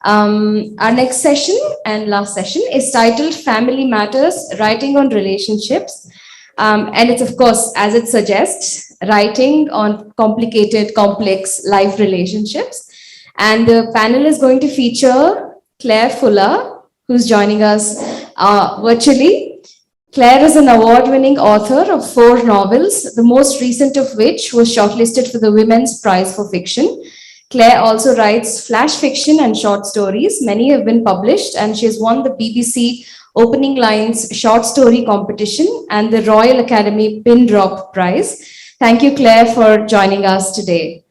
Our next session and last session is titled Family Matters, Writing on Relationships. And it's, of course, as it suggests, writing on complicated, complex life relationships. And the panel is going to feature Claire Fuller, who's joining us virtually. Claire is an award-winning author of 4 novels, the most recent of which was shortlisted for the Women's Prize for Fiction. Claire also writes flash fiction and short stories. Many have been published, and she has won the BBC Opening Lines Short Story Competition and the Royal Academy Pin Drop Prize. Thank you, Claire, for joining us today.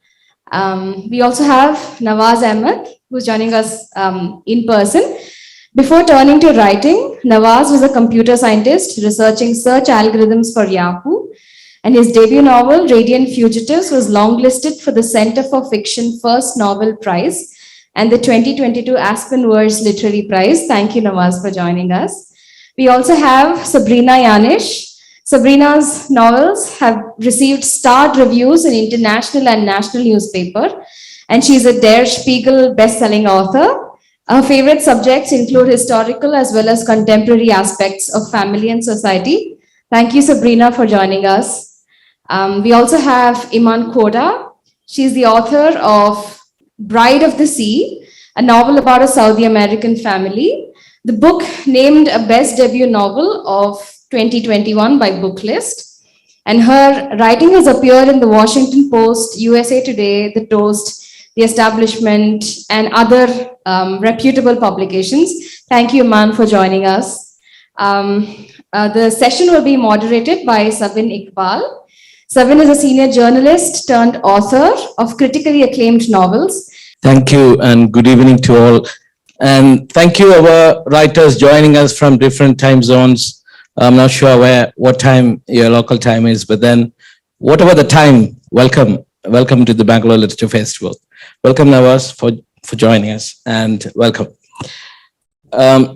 We also have Nawaaz Ahmed, who's joining us in person. Before turning to writing, Nawaaz was a computer scientist researching search algorithms for Yahoo, and his debut novel, Radiant Fugitives, was longlisted for the Center for Fiction First Novel Prize and the 2022 Aspen Words Literary Prize. Thank you, Nawaaz, for joining us. We also have Sabrina Yarnish. Sabrina's novels have received starred reviews in international and national newspaper, and she's a Der Spiegel best-selling author. Her favorite subjects include historical as well as contemporary aspects of family and society. Thank you, Sabrina, for joining us. We also have Iman Quotah. She's the author of Bride of the Sea, a novel about a Saudi American family. The book named a best debut novel of 2021 by Booklist. And her writing has appeared in the Washington Post, USA Today, The Toast, The Establishment, and other reputable publications. Thank you, Iman, for joining us. The session will be moderated by Sabin Iqbal. Sabin is a senior journalist turned author of critically acclaimed novels. Thank you, and good evening to all. And thank you, our writers joining us from different time zones. I'm not sure what time your local time is, but then whatever the time, welcome to the Bangalore Literature Festival. Welcome, Nawaaz, for joining us, and welcome. I'd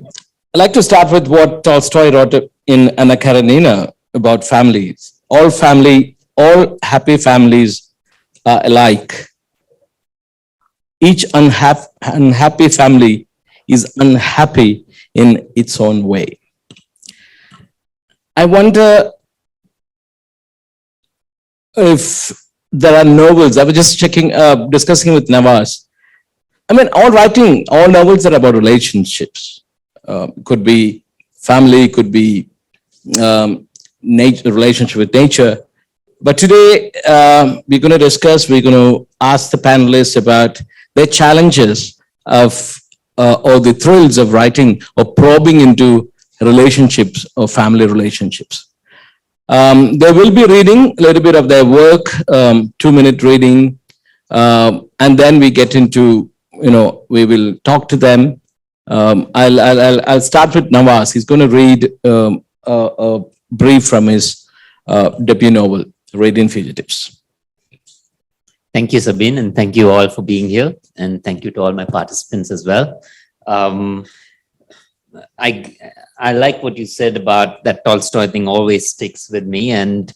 like to start with what Tolstoy wrote in Anna Karenina about families. All happy families are alike. Each unhappy family is unhappy in its own way. I wonder if there are novels. I was just discussing with Nawaaz. I mean, all novels are about relationships. Could be family, could be relationship with nature. But today, we're going to ask the panelists about their challenges of, or the thrills of writing or probing into relationships or family relationships. They will be reading a little bit of their work, 2-minute reading, and then we get into, we will talk to them. I'll start with Nawaaz. He's going to read a brief from his debut novel, Radiant Fugitives. Thank you, Sabin, and thank you all for being here, and thank you to all my participants as well. I like what you said about that Tolstoy thing always sticks with me, and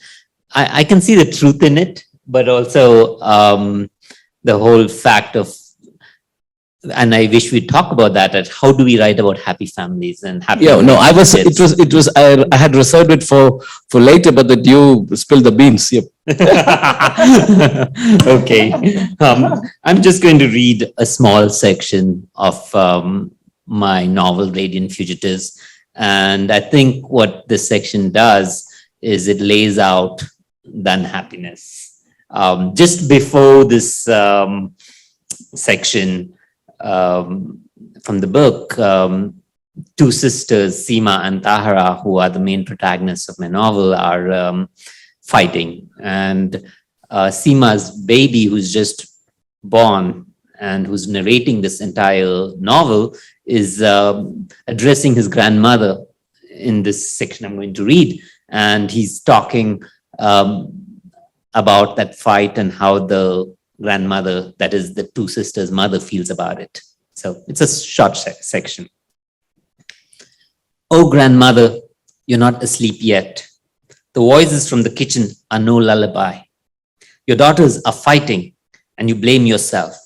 I can see the truth in it, but also the whole fact of, and I wish we'd talk about that, how do we write about happy families and happy kids? I had reserved it for later, but that you spilled the beans. Yep. Okay. I'm just going to read a small section of my novel, Radiant Fugitives. And I think what this section does is it lays out the unhappiness. Just before this section, from the book, 2 sisters, Seema and Tahara, who are the main protagonists of my novel, are fighting. And Seema's baby, who's just born and who's narrating this entire novel, is addressing his grandmother in this section I'm going to read. And he's talking about that fight and how the grandmother, that is the 2 sisters' mother, feels about it. So it's a short section. Oh, grandmother, you're not asleep yet. The voices from the kitchen are no lullaby. Your daughters are fighting and you blame yourself.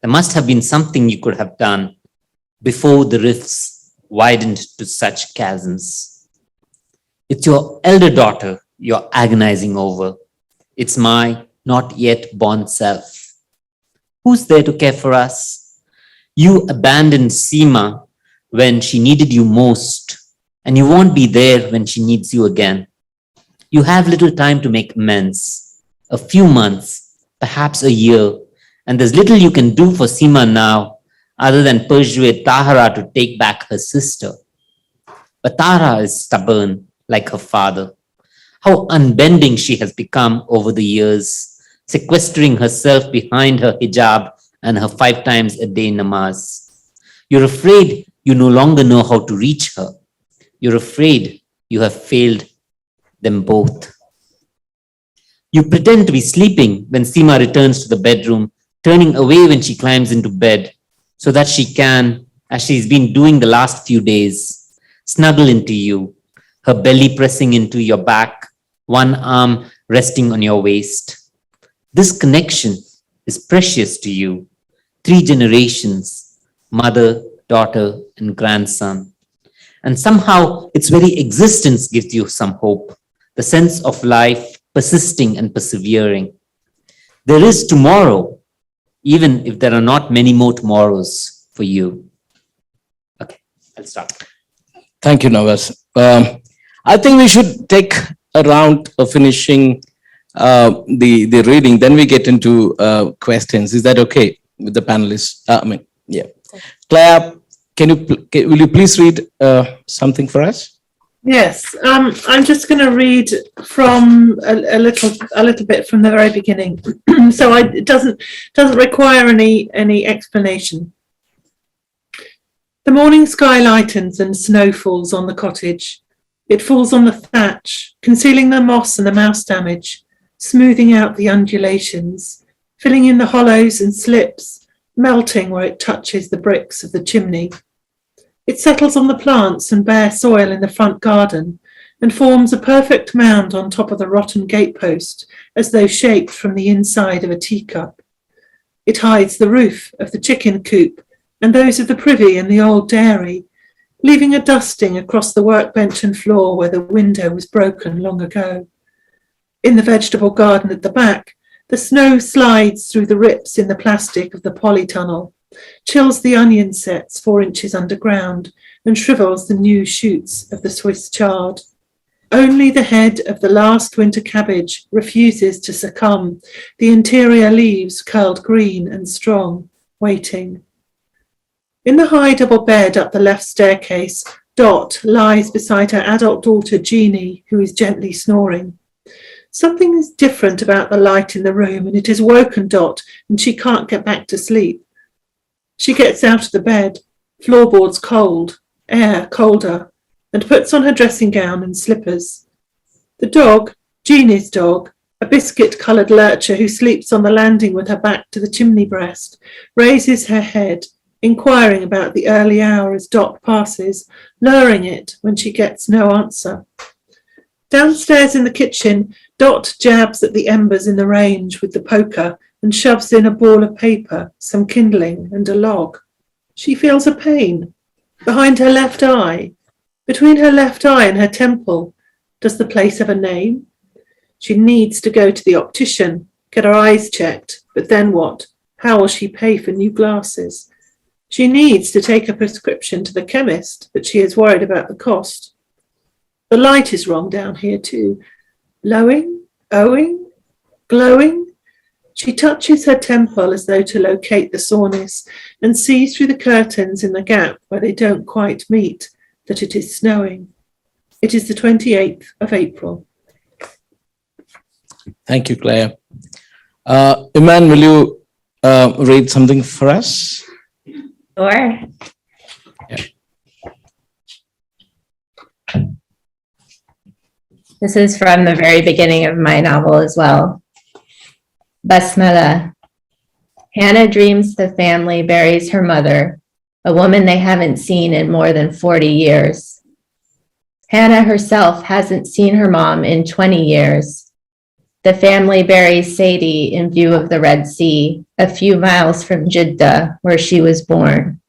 There must have been something you could have done before the rifts widened to such chasms. It's your elder daughter you're agonizing over. It's my not yet born self. Who's there to care for us? You abandoned Seema when she needed you most, and you won't be there when she needs you again. You have little time to make amends, a few months, perhaps a year, and there's little you can do for Seema now other than persuade Tahara to take back her sister. But Tahara is stubborn like her father. How unbending she has become over the years, sequestering herself behind her hijab and her 5 times a day namaz. You're afraid you no longer know how to reach her. You're afraid you have failed them both. You pretend to be sleeping when Seema returns to the bedroom, turning away when she climbs into bed, so that she can, as she's been doing the last few days, snuggle into you, her belly pressing into your back, one arm resting on your waist. This connection is precious to you. 3 generations, mother, daughter, and grandson. And somehow its very existence gives you some hope, the sense of life persisting and persevering. There is tomorrow, even if there are not many more tomorrows for you. Okay, I'll stop. Thank you, Nawaaz. I think we should take a round of finishing the reading, then we get into questions. Is that okay with the panelists? Yeah. Claire, will you please read something for us? Yes, I'm just going to read from a little bit from the very beginning. So it doesn't require any explanation. The morning sky lightens and snow falls on the cottage. It falls on the thatch, concealing the moss and the mouse damage, smoothing out the undulations, filling in the hollows and slips, melting where it touches the bricks of the chimney. It settles on the plants and bare soil in the front garden and forms a perfect mound on top of the rotten gatepost, as though shaped from the inside of a teacup. It hides the roof of the chicken coop and those of the privy and the old dairy, leaving a dusting across the workbench and floor where the window was broken long ago. In the vegetable garden at the back, the snow slides through the rips in the plastic of the polytunnel, chills the onion sets 4 inches underground, and shrivels the new shoots of the Swiss chard. Only the head of the last winter cabbage refuses to succumb, the interior leaves curled green and strong, waiting. In the high double bed up the left staircase, Dot lies beside her adult daughter Jeannie, who is gently snoring. Something is different about the light in the room, and it has woken Dot, and she can't get back to sleep. She gets out of the bed, floorboards cold, air colder, and puts on her dressing gown and slippers. The dog, Jeannie's dog, a biscuit-coloured lurcher who sleeps on the landing with her back to the chimney breast, raises her head, inquiring about the early hour as Dot passes, luring it when she gets no answer. Downstairs in the kitchen, Dot jabs at the embers in the range with the poker and shoves in a ball of paper, some kindling and a log. She feels a pain behind her left eye, between her left eye and her temple. Does the place have a name? She needs to go to the optician, get her eyes checked, but then what? How will she pay for new glasses? She needs to take a prescription to the chemist, but she is worried about the cost. The light is wrong down here too. Lowing, owing, glowing. She touches her temple as though to locate the soreness and sees through the curtains in the gap where they don't quite meet that it is snowing. It is the 28th of April. Thank you, Claire. Eman, will you read something for us? Sure. Yeah. This is from the very beginning of my novel as well. Basmala. Hannah dreams the family buries her mother, a woman they haven't seen in more than 40 years. Hannah herself hasn't seen her mom in 20 years. The family buries Sadie in view of the Red Sea, a few miles from Jeddah, where she was born.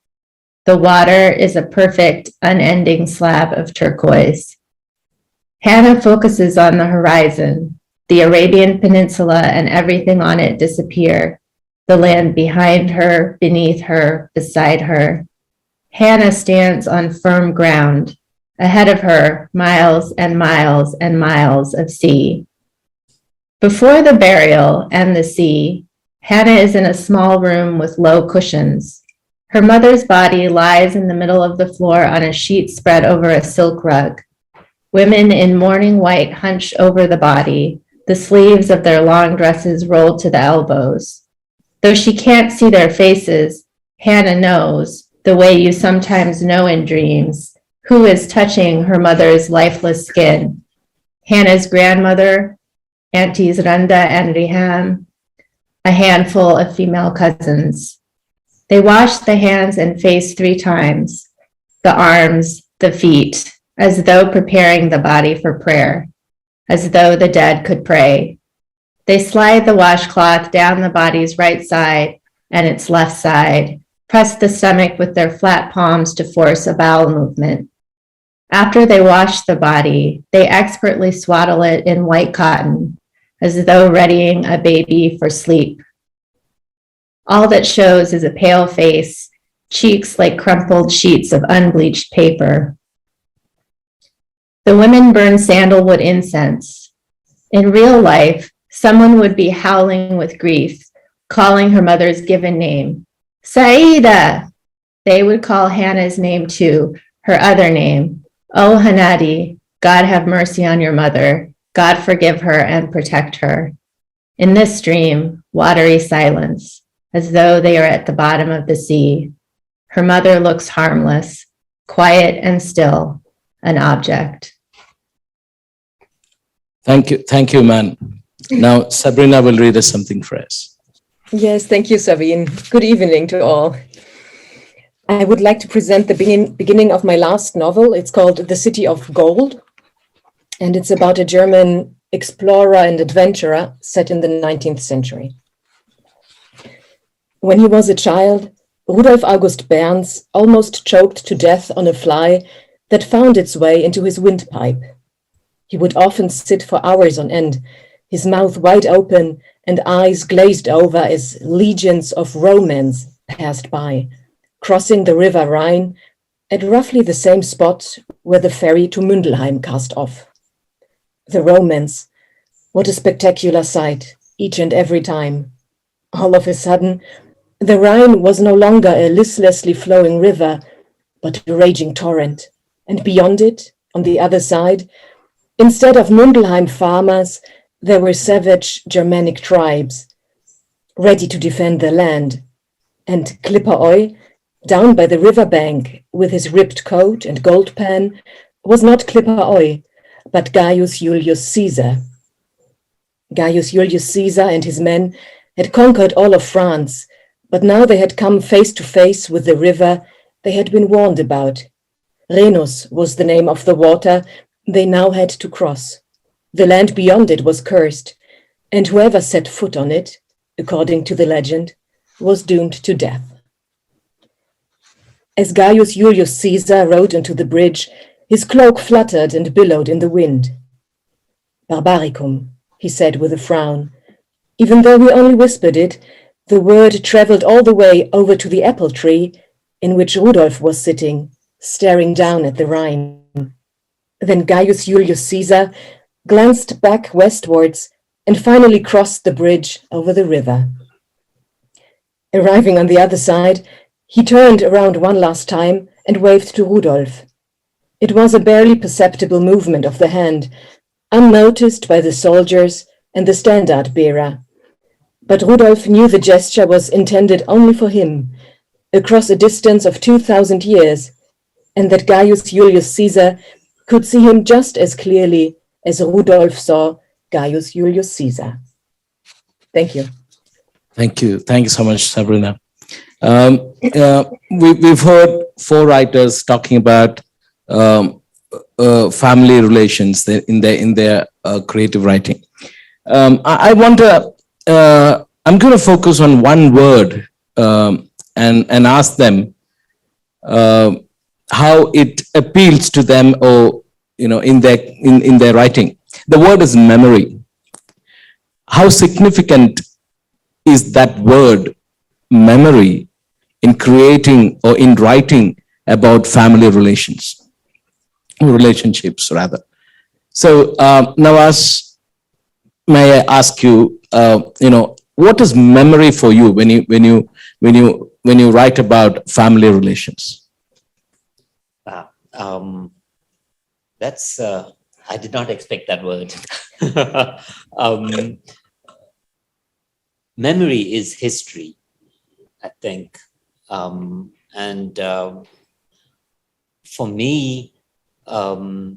The water is a perfect, unending slab of turquoise. Hannah focuses on the horizon. The Arabian Peninsula and everything on it disappear. The land behind her, beneath her, beside her. Hannah stands on firm ground. Ahead of her, miles and miles and miles of sea. Before the burial and the sea, Hannah is in a small room with low cushions. Her mother's body lies in the middle of the floor on a sheet spread over a silk rug. Women in mourning white hunch over the body, the sleeves of their long dresses rolled to the elbows. Though she can't see their faces, Hannah knows, the way you sometimes know in dreams, who is touching her mother's lifeless skin. Hannah's grandmother, Aunties Randa and Riham, a handful of female cousins. They wash the hands and face 3 times, the arms, the feet, as though preparing the body for prayer, as though the dead could pray. They slide the washcloth down the body's right side and its left side, press the stomach with their flat palms to force a bowel movement. After they wash the body, they expertly swaddle it in white cotton, as though readying a baby for sleep. All that shows is a pale face, cheeks like crumpled sheets of unbleached paper. The women burn sandalwood incense. In real life, someone would be howling with grief, calling her mother's given name, Saida. They would call Hannah's name too, her other name. Oh, Hanadi, God have mercy on your mother. God forgive her and protect her. In this dream, watery silence, as though they are at the bottom of the sea. Her mother looks harmless, quiet and still, an object. Thank you, man. Now, Sabrina will read us something for us. Yes, thank you, Sabin. Good evening to all. I would like to present the beginning of my last novel. It's called The City of Gold, and it's about a German explorer and adventurer set in the 19th century. When he was a child, Rudolf August Berns almost choked to death on a fly that found its way into his windpipe. He would often sit for hours on end, his mouth wide open and eyes glazed over as legions of romance passed by, crossing the river Rhine at roughly the same spot where the ferry to Mündelheim cast off. The romance, what a spectacular sight, each and every time. All of a sudden, the Rhine was no longer a listlessly flowing river, but a raging torrent. And beyond it, on the other side, instead of Mündelheim farmers, there were savage Germanic tribes, ready to defend their land. And Clipper Oy, down by the riverbank, with his ripped coat and gold pan, was not Clipper Oy, but Gaius Julius Caesar. Gaius Julius Caesar and his men had conquered all of France, but now they had come face to face with the river they had been warned about. Rhenus was the name of the water they now had to cross. The land beyond it was cursed, and whoever set foot on it, according to the legend, was doomed to death. As Gaius Julius Caesar rode onto the bridge, his cloak fluttered and billowed in the wind. Barbaricum, he said with a frown. Even though he only whispered it, the word traveled all the way over to the apple tree in which Rudolf was sitting, staring down at the Rhine. Then Gaius Julius Caesar glanced back westwards and finally crossed the bridge over the river. Arriving on the other side, he turned around one last time and waved to Rudolf. It was a barely perceptible movement of the hand, unnoticed by the soldiers and the standard bearer. But Rudolf knew the gesture was intended only for him, across a distance of 2,000 years, and that Gaius Julius Caesar could see him just as clearly as Rudolf saw Gaius Julius Caesar. Thank you. Thank you. Thank you so much, Sabrina. We've heard 4 writers talking about family relations in their creative writing. I wonder, I'm going to focus on one word and ask them how it appeals to them, or in their writing. The word is memory. How significant is that word, memory, in creating or in writing about family relationships rather? So Nawaaz, may I ask you, what is memory for you when you write about family relations? That's I did not expect that word. Memory is history, I think, and for me, the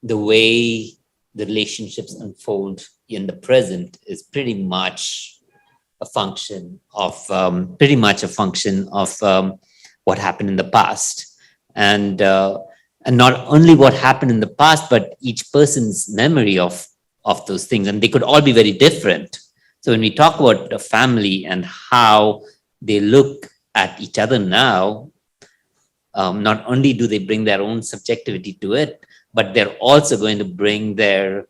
way the relationships unfold in the present is pretty much a function of what happened in the past, and not only what happened in the past, but each person's memory of those things, and they could all be very different. So when we talk about a family and how they look at each other now, not only do they bring their own subjectivity to it, but they're also going to bring their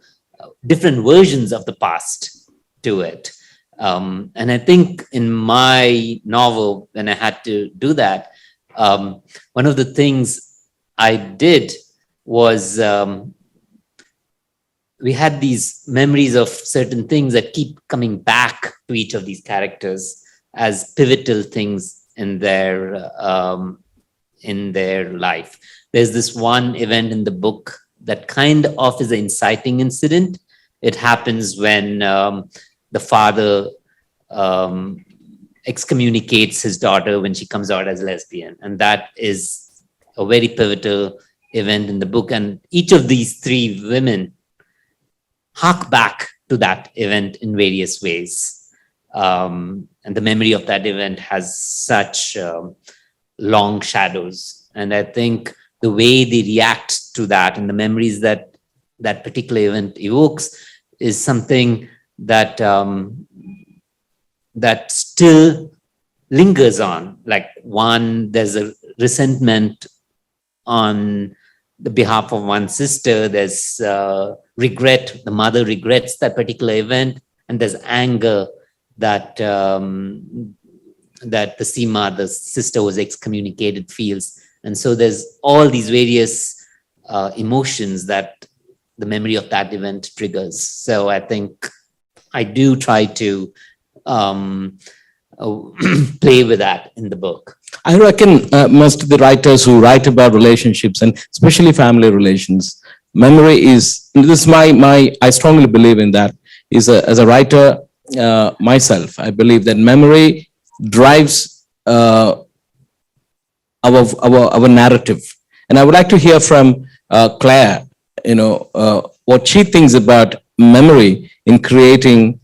different versions of the past to it. And I think in my novel, when I had to do that, one of the things I did was we had these memories of certain things that keep coming back to each of these characters as pivotal things in their life. There's this one event in the book that kind of is an inciting incident. It happens when the father excommunicates his daughter when she comes out as lesbian, and that is a very pivotal event in the book. And each of these three women hark back to that event in various ways. And the memory of that event has such long shadows. And I think the way they react to that and the memories that that particular event evokes is something that that still lingers on. Like there's a resentment on the behalf of one sister, there's regret, the mother regrets that particular event, and there's anger that that the Seema, the sister was excommunicated, feels. And so there's all these various emotions that the memory of that event triggers. So I think I do try to play with that in the book. I reckon most of the writers who write about relationships, and especially family relations, memory is, this is I strongly believe in that. As a writer myself, I believe that memory drives our narrative. And I would like to hear from Claire, what she thinks about memory in creating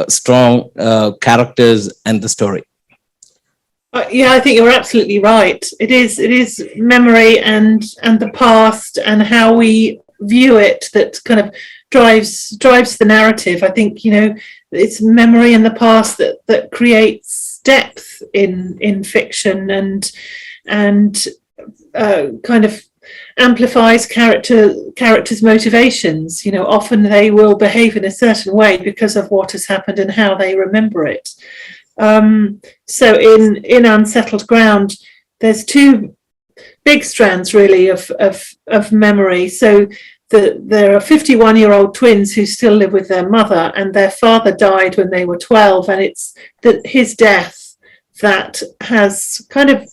strong characters and the story. Yeah, I think you're absolutely right. It is memory and the past and how we view it that kind of drives the narrative. I think it's memory and the past that creates depth in fiction and kind of amplifies characters' motivations. Often they will behave in a certain way because of what has happened and how they remember it. So in Unsettled Ground, there's two big strands really of memory. So there are 51-year-old twins who still live with their mother, and their father died when they were 12, and it's his death that has kind of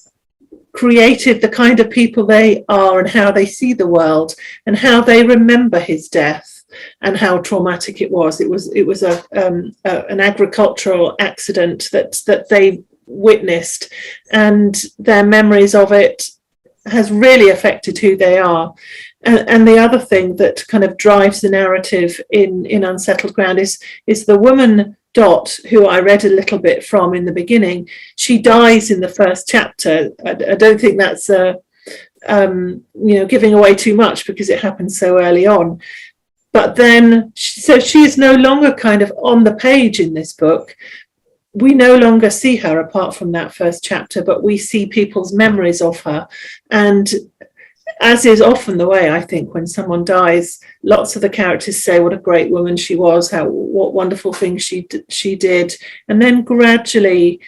created the kind of people they are and how they see the world and how they remember his death and how traumatic it was. It was an agricultural accident that they witnessed, and their memories of it has really affected who they are. And the other thing that kind of drives the narrative in Unsettled Ground is the woman Dot, who I read a little bit from in the beginning. She dies in the first chapter. I don't think that's giving away too much because it happens so early on. But then, so she is no longer kind of on the page in this book. We no longer see her apart from that first chapter, but we see people's memories of her. And as is often the way, I think, when someone dies, lots of the characters say what a great woman she was, what wonderful things she did. And then gradually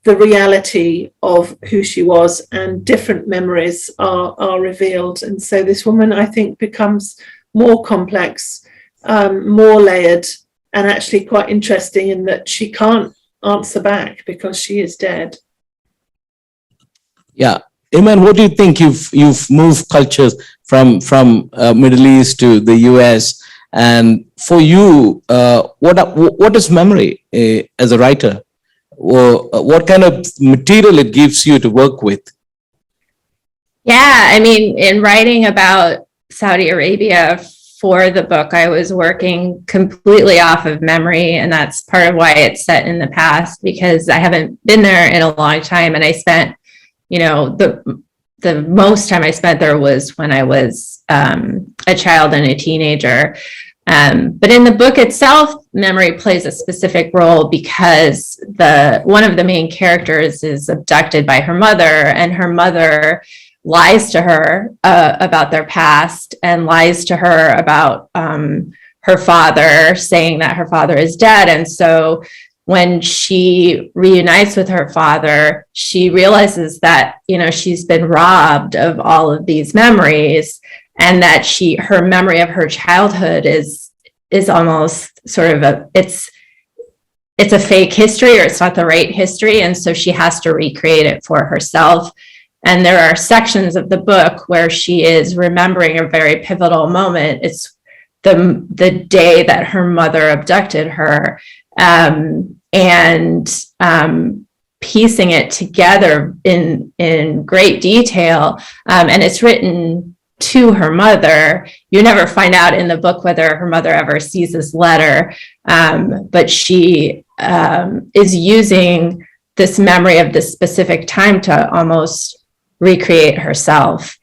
the reality of who she was and different memories are revealed. And so this woman, I think, becomes more complex, more layered, and actually quite interesting in that she can't answer back because she is dead. Yeah. Eman, what do you think? You've moved cultures from Middle East to the US, and for you, what is memory as a writer? Or what kind of material it gives you to work with? Yeah, I mean, in writing about Saudi Arabia for the book, I was working completely off of memory, and that's part of why it's set in the past, because I haven't been there in a long time, and I spent, the most time I spent there was when I was a child and a teenager. But in the book itself, memory plays a specific role because one of the main characters is abducted by her mother, and her mother lies to her about their past and lies to her about her father, saying that her father is dead. And so when she reunites with her father, she realizes that, she's been robbed of all of these memories, and that her memory of her childhood is almost sort of it's a fake history, or it's not the right history. And so she has to recreate it for herself. And there are sections of the book where she is remembering a very pivotal moment. It's the day that her mother abducted her, and piecing it together in great detail. And it's written to her mother. You never find out in the book whether her mother ever sees this letter, but she is using this memory of this specific time to almost recreate herself.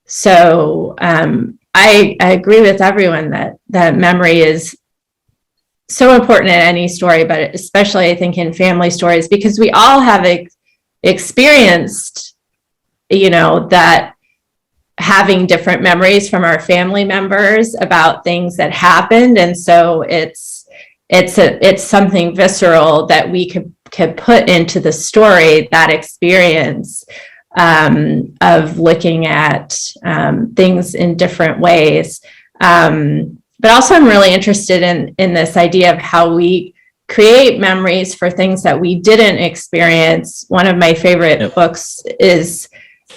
So I agree with everyone that memory is so important in any story, but especially I think in family stories, because we all have experienced, that having different memories from our family members about things that happened. And so it's something visceral that we could put into the story, that experience of looking at things in different ways. But also I'm really interested in this idea of how we create memories for things that we didn't experience. One of my favorite books is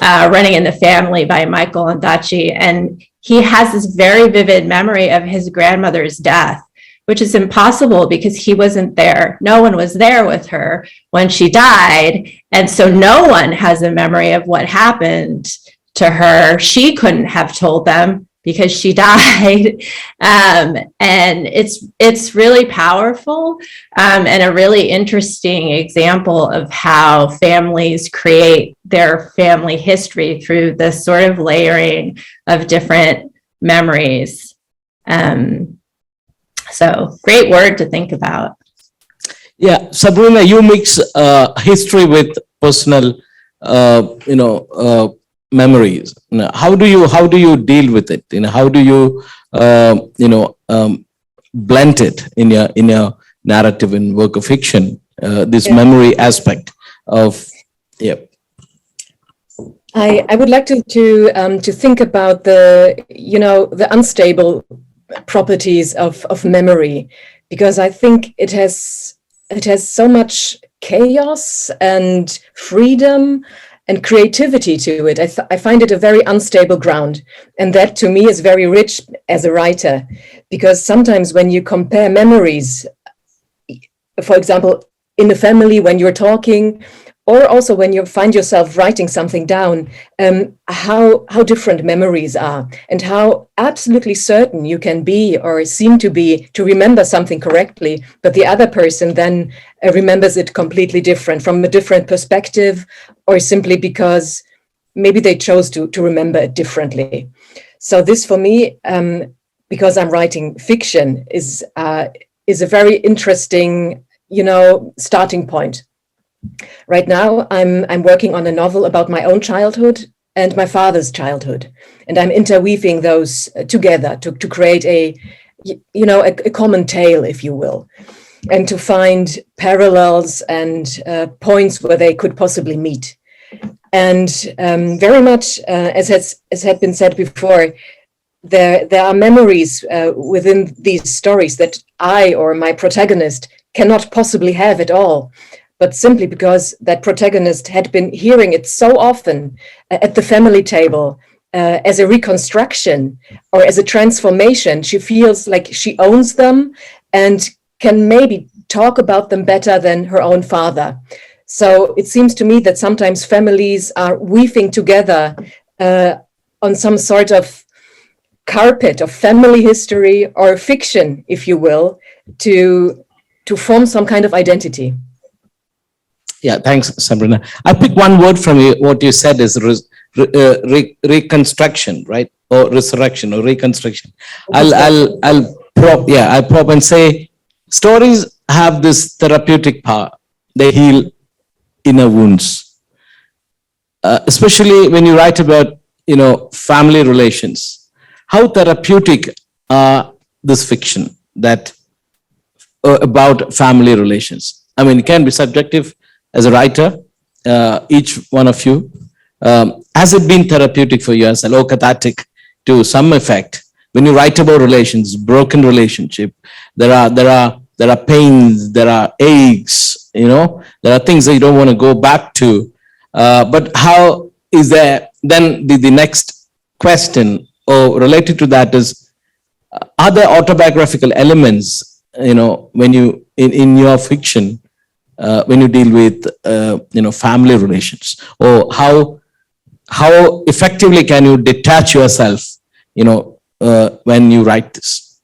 Running in the Family by Michael Ondaatje, and he has this very vivid memory of his grandmother's death, which is impossible because he wasn't there. No one was there with her when she died, and so no one has a memory of what happened to her. She couldn't have told them because she died. And it's really powerful, and a really interesting example of how families create their family history through this sort of layering of different memories. So great word to think about. Yeah, Sabrina, you mix history with personal, memories. How do you deal with it? How do you blend it in your narrative and work of fiction? This memory aspect of I would like to think about the unstable properties of memory, because I think it has so much chaos and freedom and creativity to it. I find it a very unstable ground, and that to me is very rich as a writer, because sometimes when you compare memories, for example, in the family when you're talking, or also when you find yourself writing something down, how different memories are, and how absolutely certain you can be or seem to be to remember something correctly, but the other person then remembers it completely different, from a different perspective, or simply because maybe they chose to remember it differently. So this for me because I'm writing fiction, is a very interesting, starting point. Right now, I'm working on a novel about my own childhood and my father's childhood, and I'm interweaving those together to create a common tale, if you will, and to find parallels and points where they could possibly meet. And very much, as had been said before, there are memories within these stories that I or my protagonist cannot possibly have at all, but simply because that protagonist had been hearing it so often at the family table as a reconstruction or as a transformation. She feels like she owns them and can maybe talk about them better than her own father. So it seems to me that sometimes families are weaving together on some sort of carpet of family history or fiction, if you will, to form some kind of identity. Yeah, thanks, Sabrina. I picked one word from you. What you said is reconstruction, right? Or resurrection or reconstruction. I'll prop and say stories have this therapeutic power. They heal inner wounds, especially when you write about family relations. How therapeutic are this fiction that about family relations? I mean, it can be subjective as a writer. Each one of you, has it been therapeutic for you as well, or cathartic to some effect? When you write about relations, broken relationship, there are pains, there are aches, there are things that you don't want to go back to. But how is there then the next question or related to that is, are there autobiographical elements, when you in your fiction, when you deal with family relations, or how effectively can you detach yourself, when you write this?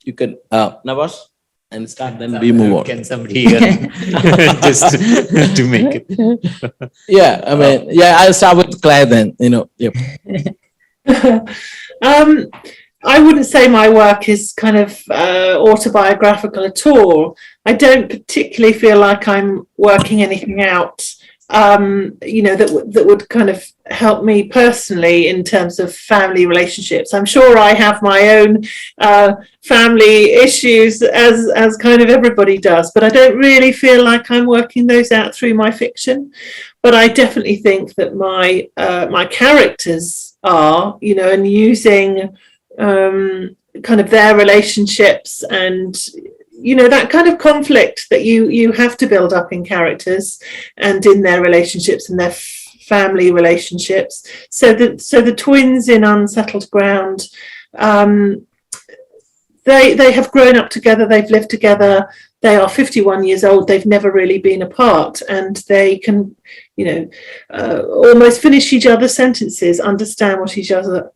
You can, Nawaaz, and start, then we move on. Can somebody just to make it? Yeah, I mean, I'll start with Claire then. Yep. I wouldn't say my work is kind of autobiographical at all. I don't particularly feel like I'm working anything out, that would kind of help me personally in terms of family relationships. I'm sure I have my own family issues, as kind of everybody does, but I don't really feel like I'm working those out through my fiction. But I definitely think that my characters are, and using kind of their relationships and that kind of conflict that you have to build up in characters and in their relationships and their family relationships. So the twins in Unsettled Ground, they have grown up together, they've lived together, they are 51 years old, they've never really been apart, and they can almost finish each other's sentences, understand what each other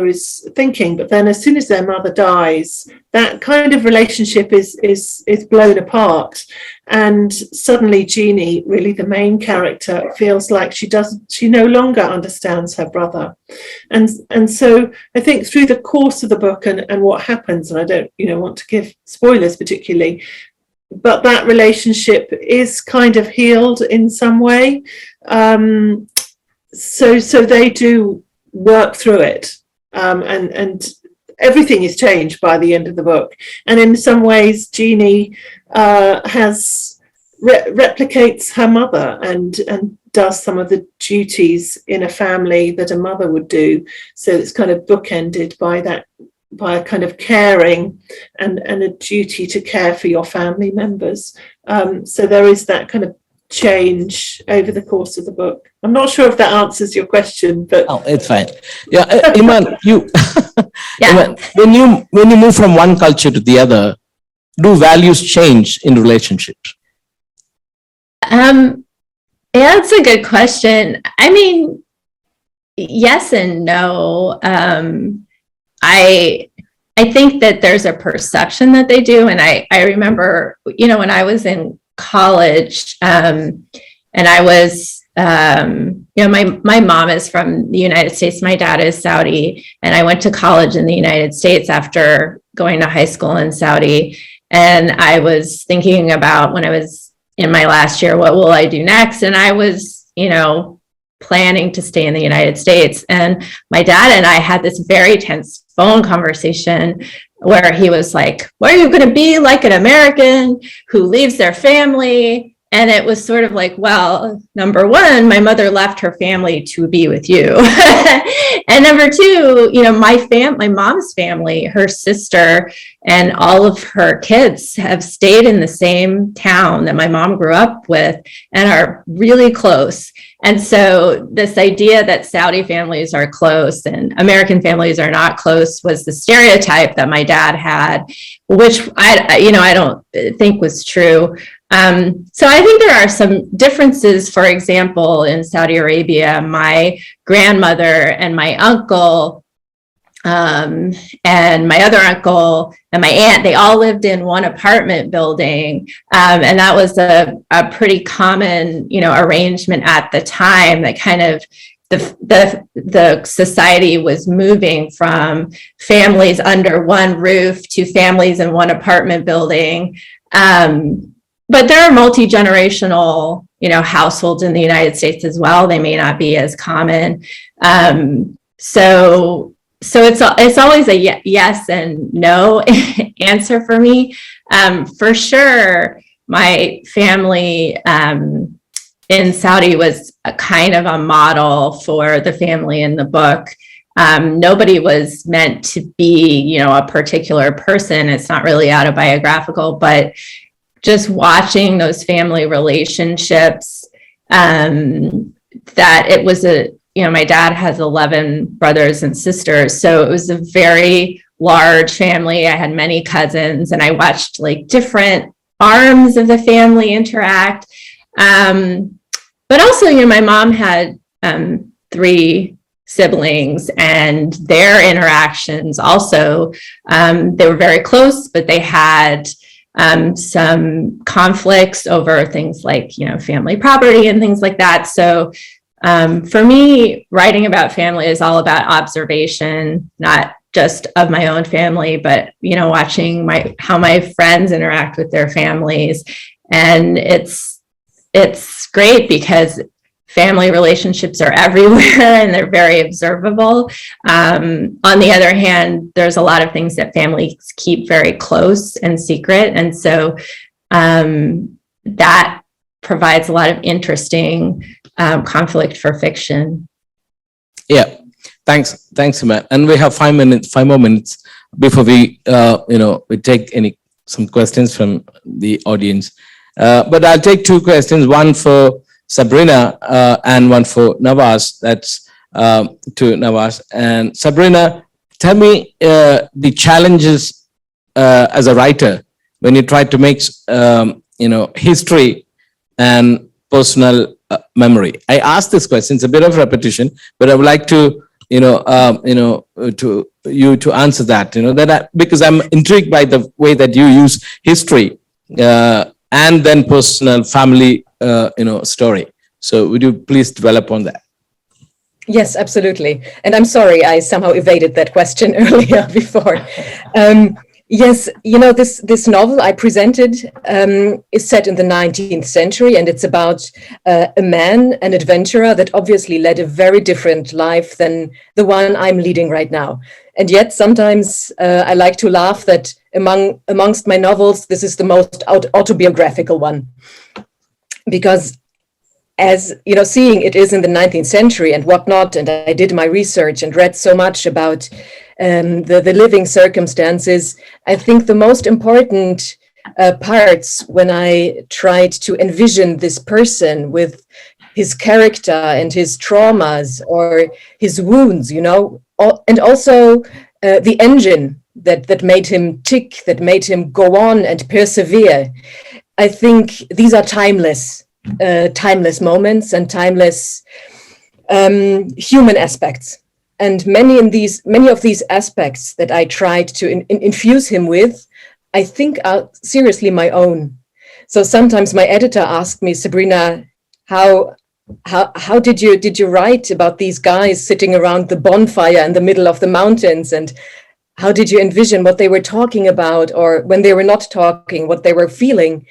is thinking. But then as soon as their mother dies, that kind of relationship is blown apart, and suddenly Jeannie, really the main character, feels like she no longer understands her brother. And so I think through the course of the book and what happens, and I don't want to give spoilers particularly, but that relationship is kind of healed in some way. So they do work through it, and everything is changed by the end of the book. And in some ways, Jeannie replicates her mother and does some of the duties in a family that a mother would do. So it's kind of bookended by a kind of caring and a duty to care for your family members. So there is that kind of change over the course of the book. I'm not sure if that answers your question, but it's fine. Yeah, Eman, Yeah. Eman, when you move from one culture to the other, do values change in relationships? Yeah, that's a good question. I mean, yes and no. I think that there's a perception that they do. And I remember, when I was in college, and I was my mom is from the United States. My dad is Saudi, and I went to college in the United States after going to high school in Saudi. And I was thinking about when I was in my last year, what will I do next? And I was, planning to stay in the United States. And my dad and I had this very tense phone conversation where he was like, "What are you going to be like an American who leaves their family?" And it was sort of like, well, number one, my mother left her family to be with you. And number two, my mom's family, her sister and all of her kids have stayed in the same town that my mom grew up with and are really close. And so this idea that Saudi families are close and American families are not close was the stereotype that my dad had, which I don't think was true. So I think there are some differences. For example, in Saudi Arabia, my grandmother and my uncle and my other uncle and my aunt, they all lived in one apartment building. And that was a pretty common, arrangement at the time, that kind of the society was moving from families under one roof to families in one apartment building. But there are multi-generational, households in the United States as well. They may not be as common. So it's always a yes and no answer for me. For sure, my family in Saudi was a kind of a model for the family in the book. Nobody was meant to be, a particular person. It's not really autobiographical, but just watching those family relationships, that it was my dad has 11 brothers and sisters. So it was a very large family. I had many cousins, and I watched like different arms of the family interact. But also, my mom had 3 siblings, and their interactions also, they were very close, but they had some conflicts over things like, family property and things like that. So for me, writing about family is all about observation, not just of my own family, but, watching how my friends interact with their families. And it's great because family relationships are everywhere and they're very observable. On the other hand, there's a lot of things that families keep very close and secret. And so that provides a lot of interesting conflict for fiction. Yeah, thanks, Eman. And we have 5 more minutes before we take some questions from the audience. But I'll take 2 questions, one for Sabrina and one for Nawaaz. That's to Nawaaz. And Sabrina, tell me the challenges as a writer when you try to make history and personal memory. I asked this question; it's a bit of repetition, but I would like to to answer that. Because I'm intrigued by the way that you use history and then personal family story. So would you please develop on that? Yes, absolutely. And I'm sorry, I somehow evaded that question earlier before. Yes, this novel I presented is set in the 19th century, and it's about a man, an adventurer that obviously led a very different life than the one I'm leading right now. And yet sometimes I like to laugh that amongst my novels, this is the most autobiographical one. Because as seeing it is in the 19th century and whatnot, and I did my research and read so much about the living circumstances, I think the most important parts when I tried to envision this person with his character and his traumas or his wounds, and also the engine that made him tick, that made him go on and persevere. I think these are timeless moments and timeless human aspects. And many of these aspects that I tried to infuse him with, I think are seriously my own. So sometimes my editor asked me, Sabrina, how how did you write about these guys sitting around the bonfire in the middle of the mountains, and how did you envision what they were talking about, or when they were not talking, what they were feeling?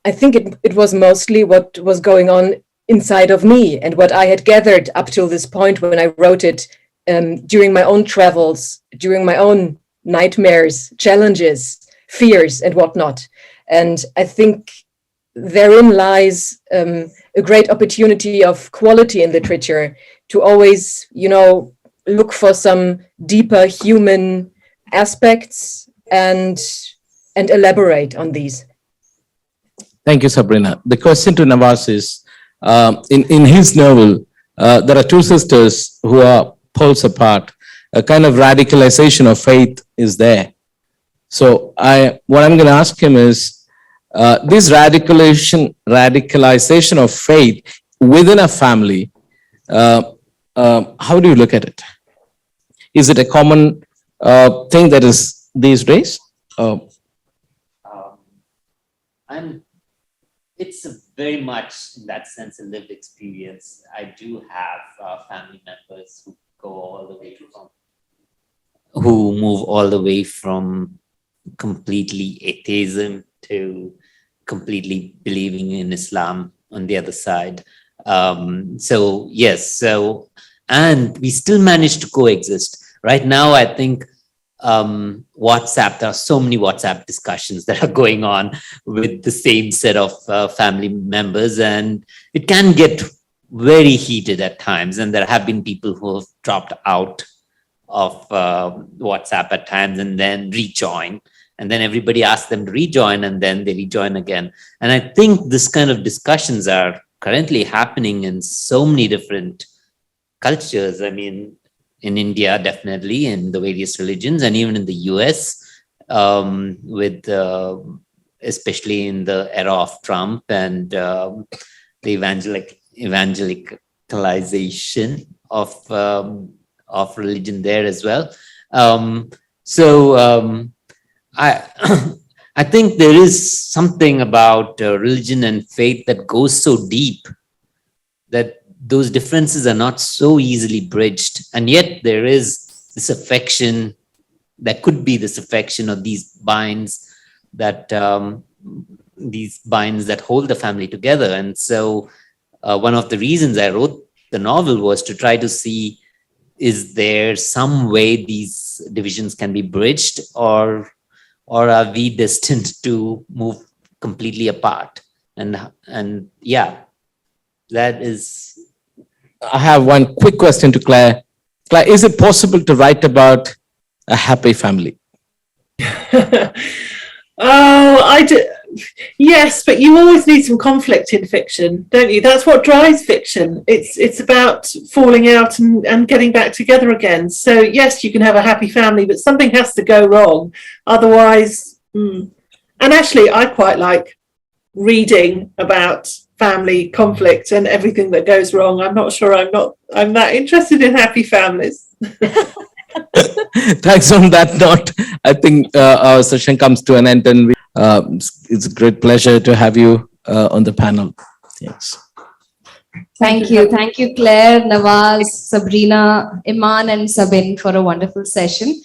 I think it was mostly what was going on inside of me and what I had gathered up till this point when I wrote it, during my own travels, during my own nightmares, challenges, fears, and whatnot. And I think therein lies a great opportunity of quality in literature, to always, look for some deeper human aspects and elaborate on these. Thank you, Sabrina. The question to Nawaaz is, in his novel, there are two sisters who are poles apart. A kind of radicalization of faith is there. So what I'm going to ask him is, this radicalization of faith within a family, how do you look at it? Is it a common thing that is these days? It's very much, in that sense, a lived experience. I do have family members who move all the way from completely atheism to completely believing in Islam on the other side. So yes, and we still manage to coexist. Right now, I think WhatsApp, there are so many WhatsApp discussions that are going on with the same set of family members, and it can get very heated at times. And there have been people who have dropped out of WhatsApp at times and then rejoin. And then everybody asks them to rejoin, and then they rejoin again. And I think this kind of discussions are currently happening in so many different cultures. I mean, in India, definitely, in the various religions, and even in the US, with especially in the era of Trump and the evangelicalization of religion there as well. I think there is something about religion and faith that goes so deep that those differences are not so easily bridged. And yet there is this affection, that could be this affection of these binds that hold the family together. And so one of the reasons I wrote the novel was to try to see, is there some way these divisions can be bridged, or are we destined to move completely apart? And yeah, that is. I have one quick question to Claire. Claire, is it possible to write about a happy family? I do. Yes, but you always need some conflict in fiction, don't you? That's what drives fiction. It's about falling out and getting back together again. So yes, you can have a happy family, but something has to go wrong. Otherwise, And actually, I quite like reading about family conflict and everything that goes wrong. I'm not sure I'm that interested in happy families. Thanks. On that note, I think our session comes to an end, and it's a great pleasure to have you on the panel. Thanks. Thank you. Thank you, Claire, Nawaaz, Sabrina, Eman, and Sabin, for a wonderful session.